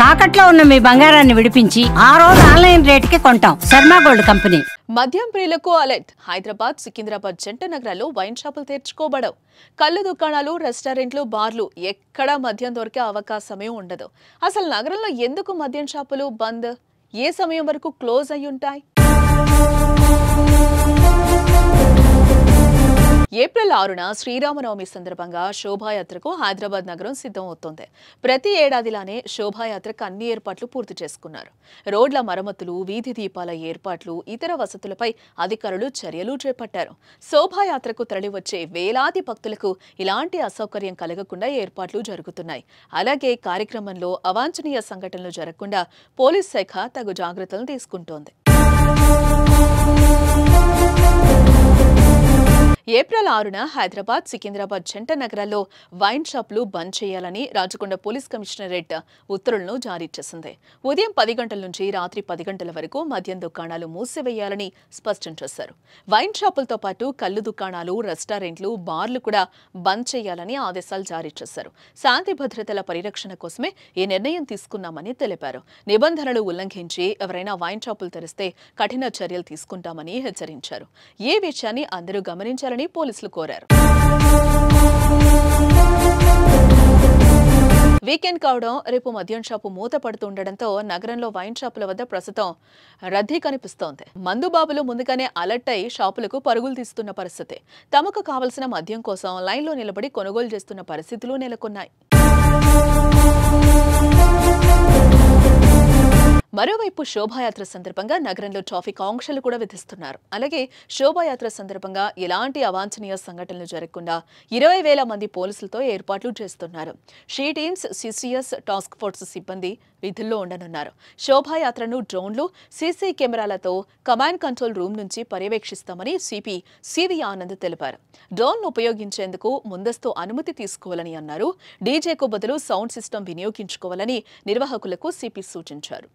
తాకట్లో ఉన్న మీ బంగారాన్ని విడిపించి ఆ రోజు ఆన్లైన్ రేటుకి కొంటాం. Sharma gold company. మద్యం ప్రియులకు అలర్ట్. హైదరాబాద్, సికింద్రాబాద్ జంట నగరాల్లో వైన్ షాపులు తెరుచుకోబడవు. కళ్ళు దుకాణాలు, రెస్టారెంట్లు, బార్లు ఎక్కడా మద్యం దొరికే అవకాశమే ఉండదు. అసలు నగరంలో ఎందుకు మద్యం షాపులు బంద్? ఏ సమయం వరకు క్లోజ్ అయి ఉంటాయి? ఏప్రిల్ 6న శ్రీరామనవమి సందర్భంగా శోభాయాత్రకు హైదరాబాద్ నగరం సిద్ధమవుతోంది. ప్రతి ఏడాదిలానే శోభాయాత్రకు అన్ని ఏర్పాట్లు పూర్తి చేసుకున్నారు. రోడ్ల మరమ్మతులు, వీధి దీపాల ఏర్పాట్లు, ఇతర వసతులపై అధికారులు చర్యలు చేపట్టారు. శోభాయాత్రకు తరలివచ్చే వేలాది భక్తులకు ఇలాంటి అసౌకర్యం కలగకుండా ఏర్పాట్లు జరుగుతున్నాయి. అలాగే కార్యక్రమంలో అవాంఛనీయ సంఘటనలు జరగకుండా పోలీస్ శాఖ తగు జాగ్రత్తలు తీసుకుంటోంది. ఏప్రిల్ 6న హైదరాబాద్, సికింద్రాబాద్ జంట నగరాల్లో వైన్ షాపులు బంద్ చేయాలని రాచకొండ పోలీస్ కమిషనరేట్ ఉత్తర్వులను జారీ చేసింది. ఉదయం 10 గంటల నుంచి రాత్రి 10 గంటల వరకు మద్యం దుకాణాలు మూసివేయాలని స్పష్టం చేశారు. వైన్ షాపులతో పాటు కళ్ళు దుకాణాలు, రెస్టారెంట్లు, బార్లు కూడా బంద్ చేయాలని ఆదేశాలు జారీ చేశారు. శాంతి భద్రతల పరిరక్షణ కోసమే ఈ నిర్ణయం తీసుకున్నామని తెలిపారు. నిబంధనలు ఉల్లంఘించి ఎవరైనా వైన్ షాపులు తెరిస్తే కఠిన చర్యలు తీసుకుంటామని హెచ్చరించారు. ఈ విషయాన్ని అందరూ గమనించాలని పోలీసులు కోరారు. వీకెండ్ కావడం, రేపు మద్యం షాపు మూత పడుతుండటంతో నగరంలో వైన్ షాపుల వద్ద ప్రస్తుతం రద్దీ కనిపిస్తోంది. మందుబాబులు ముందుగానే అలర్ట్ అయి షాపులకు పరుగులు తీస్తున్న పరిస్థితి. తమకు కావలసిన మద్యం కోసం లైన్లో నిలబడి కొనుగోలు చేస్తున్న పరిస్థితులు నెలకొన్నాయి. మరోవైపు శోభాయాత్ర సందర్భంగా నగరంలో ట్రాఫిక్ ఆంక్షలు కూడా విధిస్తున్నారు. అలాగే శోభాయాత్ర సందర్భంగా ఎలాంటి అవాంఛనీయ సంఘటనలు జరగకుండా 20,000 మంది పోలీసులతో ఏర్పాట్లు చేస్తున్నారు. She teams, CCS, task force సిబ్బంది విధుల్లో ఉండనున్నారు. శోభాయాత్రను డ్రోన్లు, సీసీ కెమెరాలతో కమాండ్ కంట్రోల్ రూమ్ నుంచి పర్యవేక్షిస్తామని సిపి సివి ఆనంద్ తెలిపారు. డ్రోన్ ఉపయోగించేందుకు ముందస్తు అనుమతి తీసుకోవాలని అన్నారు. డీజేకు బదులు సౌండ్ సిస్టమ్ వినియోగించుకోవాలని నిర్వాహకులకు సిపి సూచించారు.